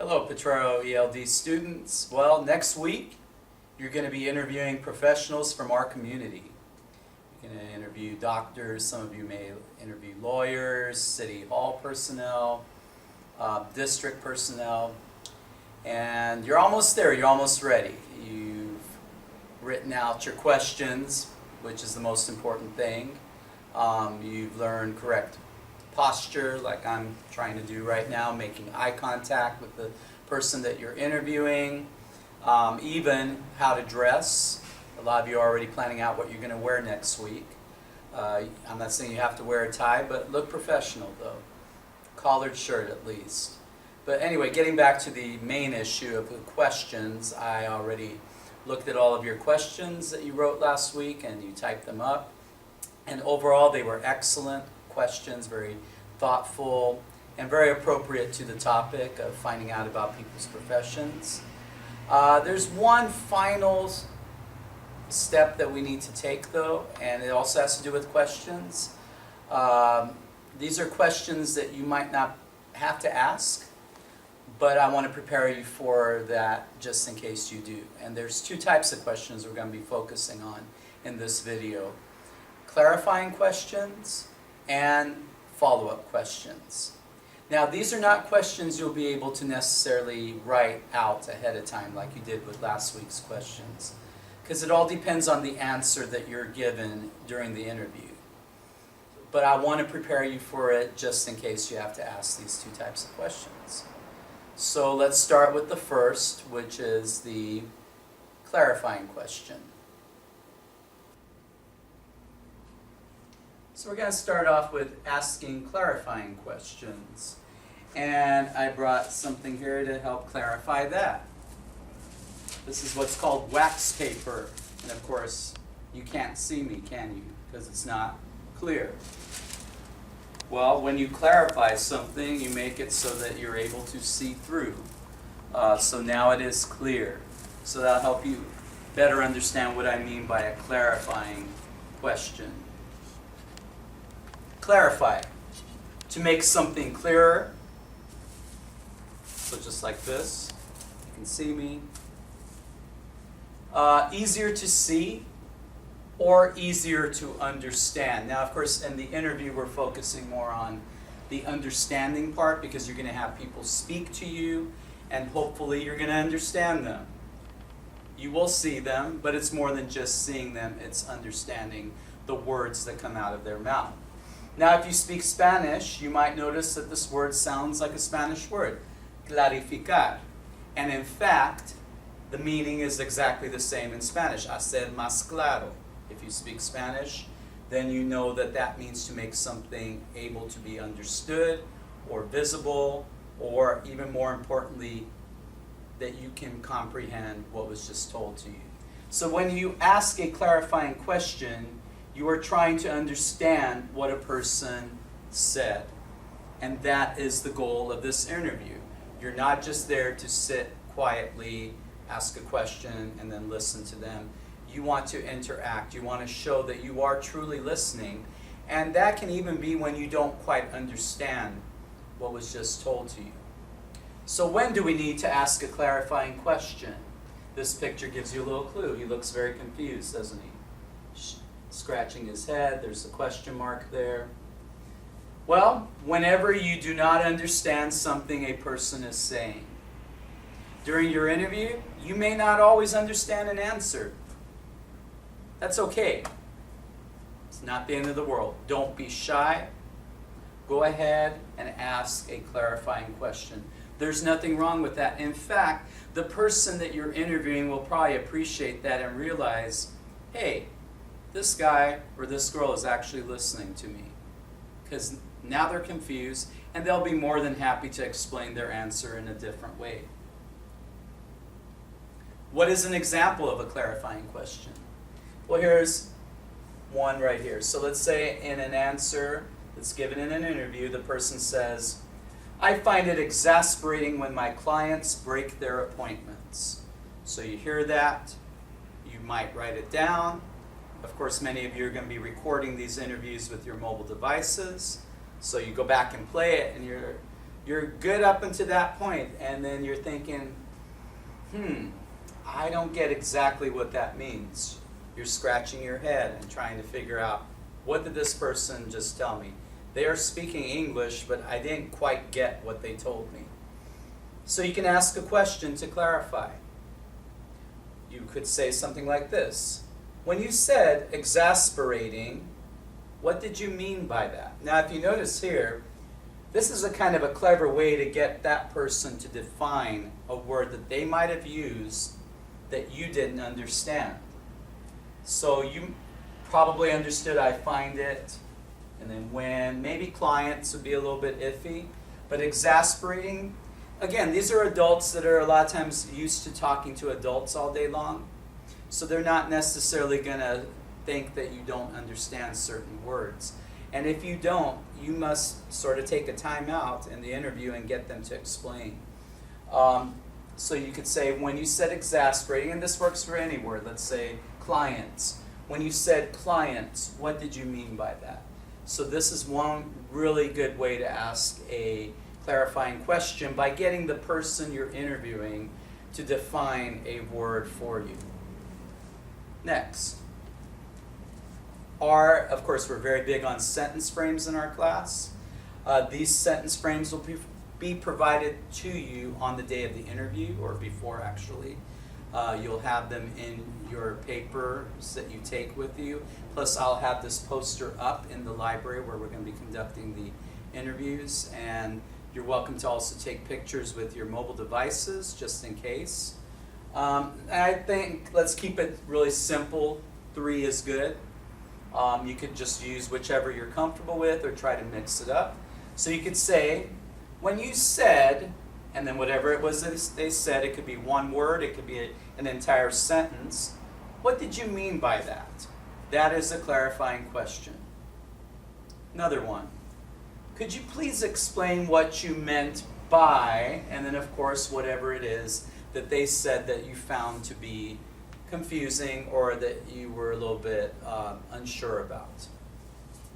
Hello, Petraro ELD students. Well, next week you're going to be interviewing professionals from our community. You're going to interview doctors, some of you may interview lawyers, city hall personnel, district personnel, and you're almost there, you're almost ready. You've written out your questions, which is the most important thing. You've learned correct posture, like I'm trying to do right now, making eye contact with the person that you're interviewing, even how to dress. A lot of you are already planning out what you're going to wear next week. I'm not saying you have to wear a tie, but look professional though. Collared shirt at least. But anyway, getting back to the main issue of the questions, I already looked at all of your questions that you wrote last week and you typed them up. And overall they were excellent questions, very thoughtful, and very appropriate to the topic of finding out about people's professions. There's one final step that we need to take though, and it also has to do with questions. These are questions that you might not have to ask, but I want to prepare you for that just in case you do. And there's two types of questions we're going to be focusing on in this video. Clarifying questions and follow-up questions. Now, these are not questions you'll be able to necessarily write out ahead of time like you did with last week's questions, because it all depends on the answer that you're given during the interview. But I want to prepare you for it just in case you have to ask these two types of questions. So let's start with the first, which is the clarifying question. So we're going to start off with asking clarifying questions. And I brought something here to help clarify that. This is what's called wax paper. And of course, you can't see me, can you? Because it's not clear. Well, when you clarify something, you make it so that you're able to see through. So now it is clear. So that'll help you better understand what I mean by a clarifying question. Clarify. To make something clearer. So just like this. You can see me. Easier to see or easier to understand. Now, of course, in the interview, we're focusing more on the understanding part because you're going to have people speak to you and hopefully you're going to understand them. You will see them, but it's more than just seeing them. It's understanding the words that come out of their mouth. Now, if you speak Spanish, you might notice that this word sounds like a Spanish word, clarificar. And in fact, the meaning is exactly the same in Spanish, hacer más claro. If you speak Spanish, then you know that that means to make something able to be understood or visible, or even more importantly, that you can comprehend what was just told to you. So when you ask a clarifying question, you are trying to understand what a person said. And that is the goal of this interview. You're not just there to sit quietly, ask a question, and then listen to them. You want to interact. You want to show that you are truly listening. And that can even be when you don't quite understand what was just told to you. So when do we need to ask a clarifying question? This picture gives you a little clue. He looks very confused, doesn't he? Scratching his head, there's a question mark there. Well, whenever you do not understand something a person is saying. During your interview, you may not always understand an answer. That's okay. It's not the end of the world. Don't be shy. Go ahead and ask a clarifying question. There's nothing wrong with that. In fact, the person that you're interviewing will probably appreciate that and realize, hey, this guy or this girl is actually listening to me. Because now they're confused and they'll be more than happy to explain their answer in a different way. What is an example of a clarifying question? Well, here's one right here. So let's say in an answer that's given in an interview, the person says, I find it exasperating when my clients break their appointments. So you hear that, you might write it down. Of course, many of you are going to be recording these interviews with your mobile devices. So you go back and play it and you're You're good up until that point, and then you're thinking, I don't get exactly what that means. You're scratching your head and trying to figure out, what did this person just tell me? They are speaking English, but I didn't quite get what they told me. So you can ask a question to clarify. You could say something like this. When you said exasperating, what did you mean by that? Now, if you notice here, this is a kind of a clever way to get that person to define a word that they might have used that you didn't understand. So you probably understood I find it, and then when, maybe clients would be a little bit iffy, but exasperating, again, these are adults that are a lot of times used to talking to adults all day long, so they're not necessarily going to think that you don't understand certain words. And if you don't, you must sort of take a time out in the interview and get them to explain. So you could say, when you said exasperating, and this works for any word, let's say clients. When you said clients, what did you mean by that? So this is one really good way to ask a clarifying question by getting the person you're interviewing to define a word for you. Next. Of course, we're very big on sentence frames in our class. These sentence frames will be provided to you on the day of the interview, or before actually. You'll have them in your papers that you take with you. Plus, I'll have this poster up in the library where we're going to be conducting the interviews. And you're welcome to also take pictures with your mobile devices, just in case. I think let's keep it really simple. 3 is good. You could just use whichever you're comfortable with or try to mix it up. So you could say, when you said, and then whatever it was that they said, it could be one word, it could be an entire sentence. What did you mean by that? That is a clarifying question. Another one. Could you please explain what you meant by, and then of course whatever it is that they said that you found to be confusing or that you were a little bit unsure about.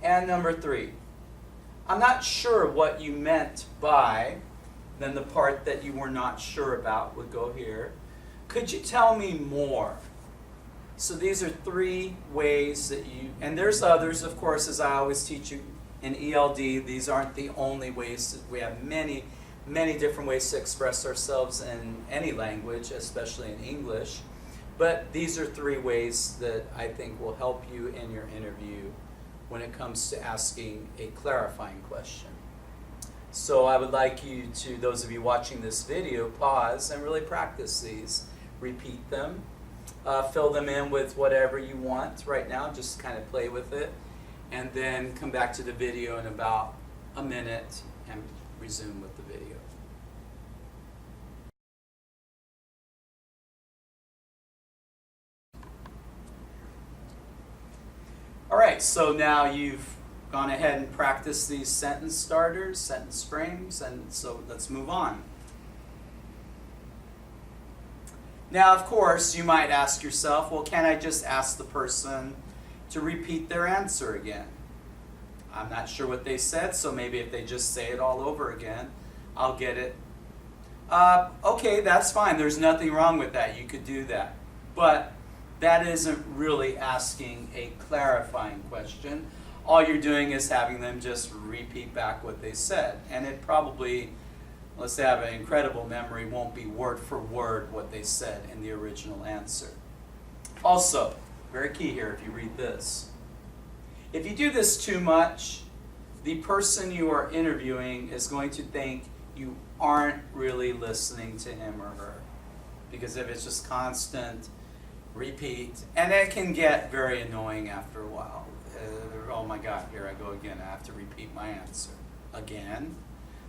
And number 3, I'm not sure what you meant by, then the part that you were not sure about would go here. Could you tell me more? So these are 3 ways that you, and there's others, of course, as I always teach you in ELD, these aren't the only ways. We have many, many different ways to express ourselves in any language, especially in English. But these are 3 ways that I think will help you in your interview when it comes to asking a clarifying question. So I would like you to, those of you watching this video, pause and really practice these. Repeat them. Fill them in with whatever you want right now. Just kind of play with it. And then come back to the video in about a minute and resume with the video. All right, so now you've gone ahead and practiced these sentence starters, sentence frames, and so let's move on. Now, of course, you might ask yourself, well, can I just ask the person to repeat their answer again? I'm not sure what they said, so maybe if they just say it all over again, I'll get it. Okay, that's fine. There's nothing wrong with that. You could do that. But that isn't really asking a clarifying question. All you're doing is having them just repeat back what they said. And it probably, unless they have an incredible memory, won't be word for word what they said in the original answer. Also, very key here if you read this. If you do this too much, the person you are interviewing is going to think you aren't really listening to him or her. Because if it's just constant repeat, and it can get very annoying after a while. Oh my God, here I go again. I have to repeat my answer again.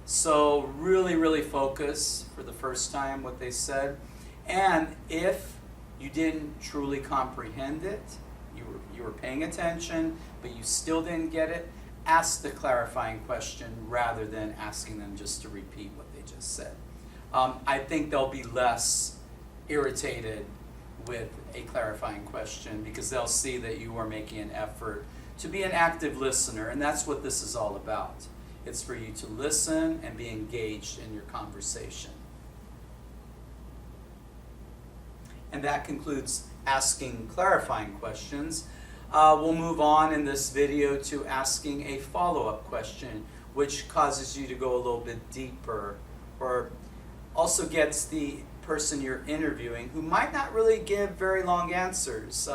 So really, really focus for the first time what they said. And if you didn't truly comprehend it, you were paying attention, but you still didn't get it, ask the clarifying question rather than asking them just to repeat what they just said. I think they'll be less irritated with a clarifying question because they'll see that you are making an effort to be an active listener, and that's what this is all about. It's for you to listen and be engaged in your conversation. And that concludes asking clarifying questions. We'll move on in this video to asking a follow-up question, which causes you to go a little bit deeper, or also gets the person you're interviewing who might not really give very long answers.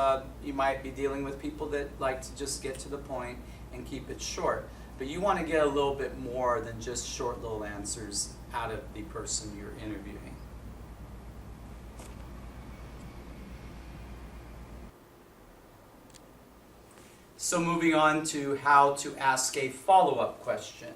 You might be dealing with people that like to just get to the point and keep it short. But you want to get a little bit more than just short little answers out of the person you're interviewing. So moving on to how to ask a follow-up question.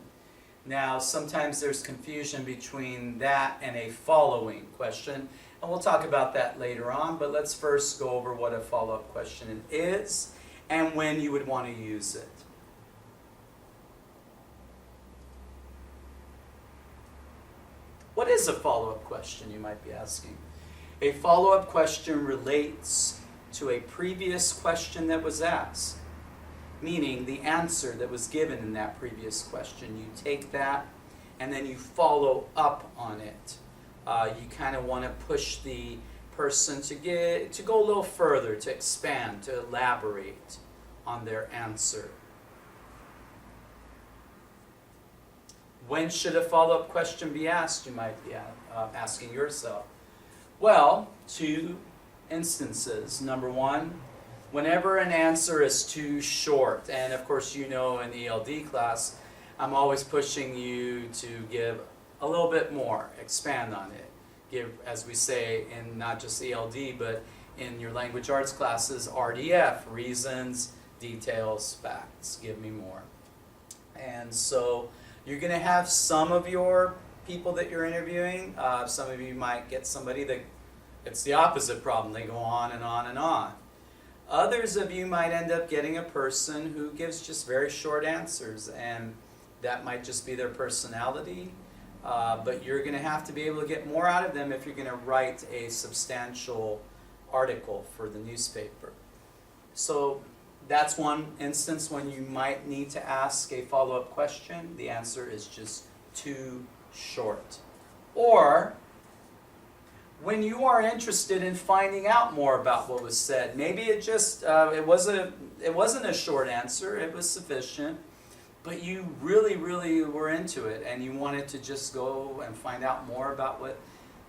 Now, sometimes there's confusion between that and a following question, and we'll talk about that later on, but let's first go over what a follow-up question is and when you would want to use it. What is a follow-up question, you might be asking? A follow-up question relates to a previous question that was asked, meaning the answer that was given in that previous question. You take that and then you follow up on it. You kind of want to push the person to go a little further, to expand, to elaborate on their answer. When should a follow-up question be asked, you might be asking yourself? Well, 2 instances. Number 1, whenever an answer is too short, and of course you know in the ELD class, I'm always pushing you to give a little bit more, expand on it. Give, as we say, in not just ELD, but in your language arts classes, RDF, reasons, details, facts, give me more. And so you're going to have some of your people that you're interviewing, some of you might get somebody that it's the opposite problem. They go on and on and on. Others of you might end up getting a person who gives just very short answers, and that might just be their personality, but you're going to have to be able to get more out of them if you're going to write a substantial article for the newspaper. So that's one instance when you might need to ask a follow-up question. The answer is just too short. Or when you are interested in finding out more about what was said, maybe it just it wasn't a short answer, it was sufficient, but you really were into it and you wanted to just go and find out more about what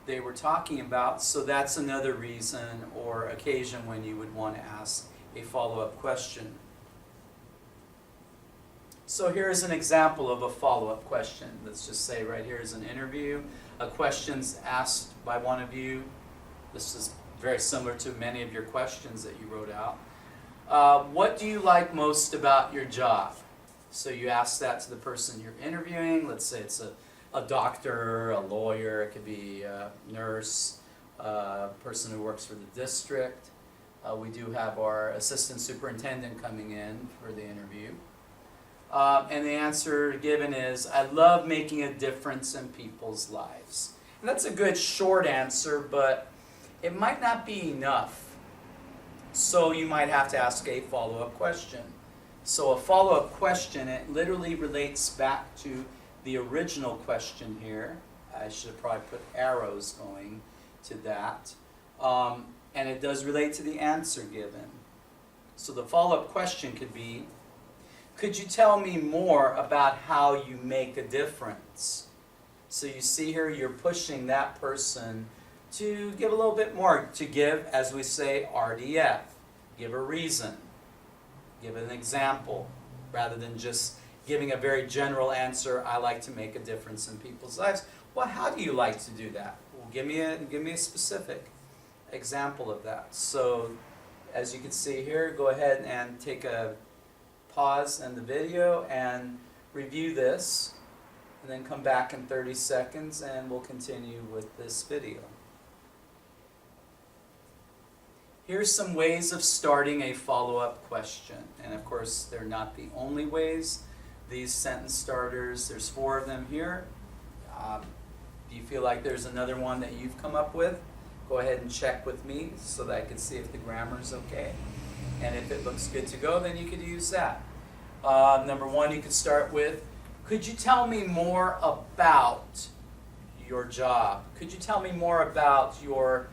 they were talking about. So that's another reason or occasion when you would want to ask a follow-up question. So here's an example of a follow-up question. Let's just say right here is an interview. A question's asked by one of you. This is very similar to many of your questions that you wrote out. What do you like most about your job? So you ask that to the person you're interviewing. Let's say it's a doctor, a lawyer, it could be a nurse, a person who works for the district. We do have our assistant superintendent coming in for the interview. And the answer given is, I love making a difference in people's lives. And that's a good short answer, but it might not be enough. So you might have to ask a follow-up question. So a follow-up question, it literally relates back to the original question here. I should have probably put arrows going to that. And it does relate to the answer given. So the follow-up question could be, could you tell me more about how you make a difference? So you see here, you're pushing that person to give a little bit more, to give, as we say, RDF. Give a reason. Give an example, rather than just giving a very general answer, I like to make a difference in people's lives. Well, how do you like to do that? Well, give me a specific example of that. So, as you can see here, go ahead and take a pause in the video and review this, and then come back in 30 seconds and we'll continue with this video. Here's some ways of starting a follow-up question, and of course they're not the only ways. These sentence starters, there's 4 of them here. Do you feel like there's another one that you've come up with? Go ahead and check with me so that I can see if the grammar's okay. And if it looks good to go, then you could use that. Number 1, you could start with, Could you tell me more about your job? Could you tell me more about your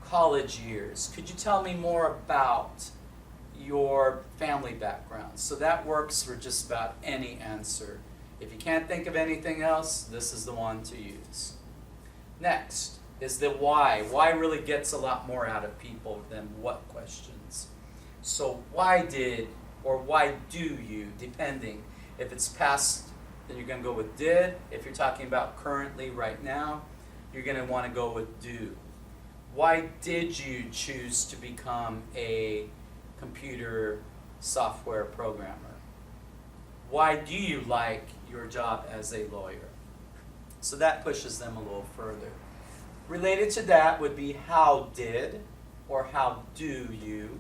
college years? Could you tell me more about your family background? So that works for just about any answer. If you can't think of anything else, this is the one to use. Next is the why. Why really gets a lot more out of people than what questions. So why did or why do you, depending. If it's past, then you're going to go with did. If you're talking about currently, right now, you're going to want to go with do. Why did you choose to become a computer software programmer? Why do you like your job as a lawyer? So that pushes them a little further. Related to that would be how did or how do you.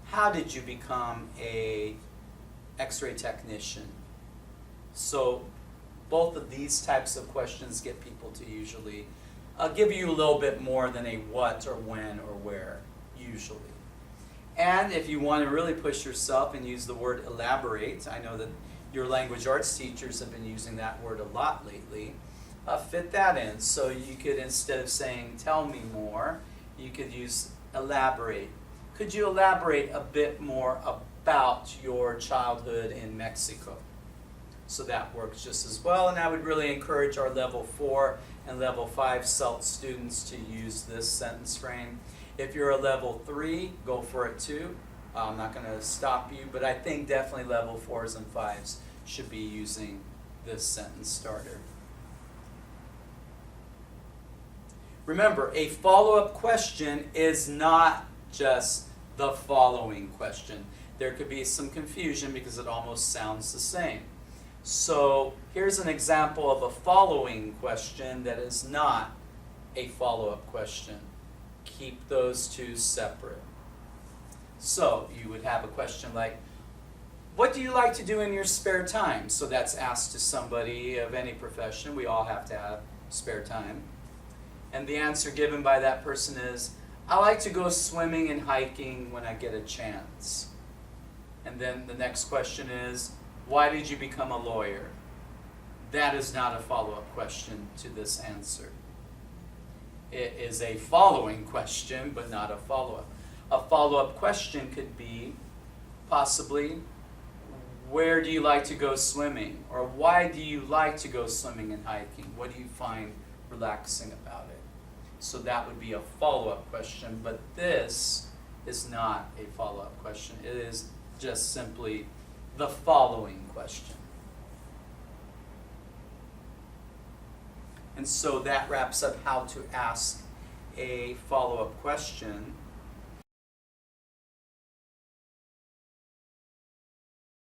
How did you become a X-ray technician? So both of these types of questions get people to usually give you a little bit more than a what or when or where, usually. And if you want to really push yourself and use the word elaborate, I know that your language arts teachers have been using that word a lot lately, fit that in. So you could, instead of saying tell me more, you could use elaborate. Could you elaborate a bit more about your childhood in Mexico? So that works just as well, and I would really encourage our level 4 and level 5 SELT students to use this sentence frame. If you're a level 3, go for it too. I'm not going to stop you, but I think definitely level 4s and 5s should be using this sentence starter. Remember, a follow-up question is not just the following question. There could be some confusion because it almost sounds the same. So here's an example of a following question that is not a follow-up question. Keep those two separate. So you would have a question like, what do you like to do in your spare time? So that's asked to somebody of any profession. We all have to have spare time. And the answer given by that person is, I like to go swimming and hiking when I get a chance. And then the next question is, why did you become a lawyer? That is not a follow-up question to this answer. It is a following question, but not a follow-up. A follow-up question could be possibly, where do you like to go swimming? Or why do you like to go swimming and hiking? What do you find relaxing about it? So that would be a follow-up question, but this is not a follow-up question. It is just simply the following question. And so that wraps up how to ask a follow-up question.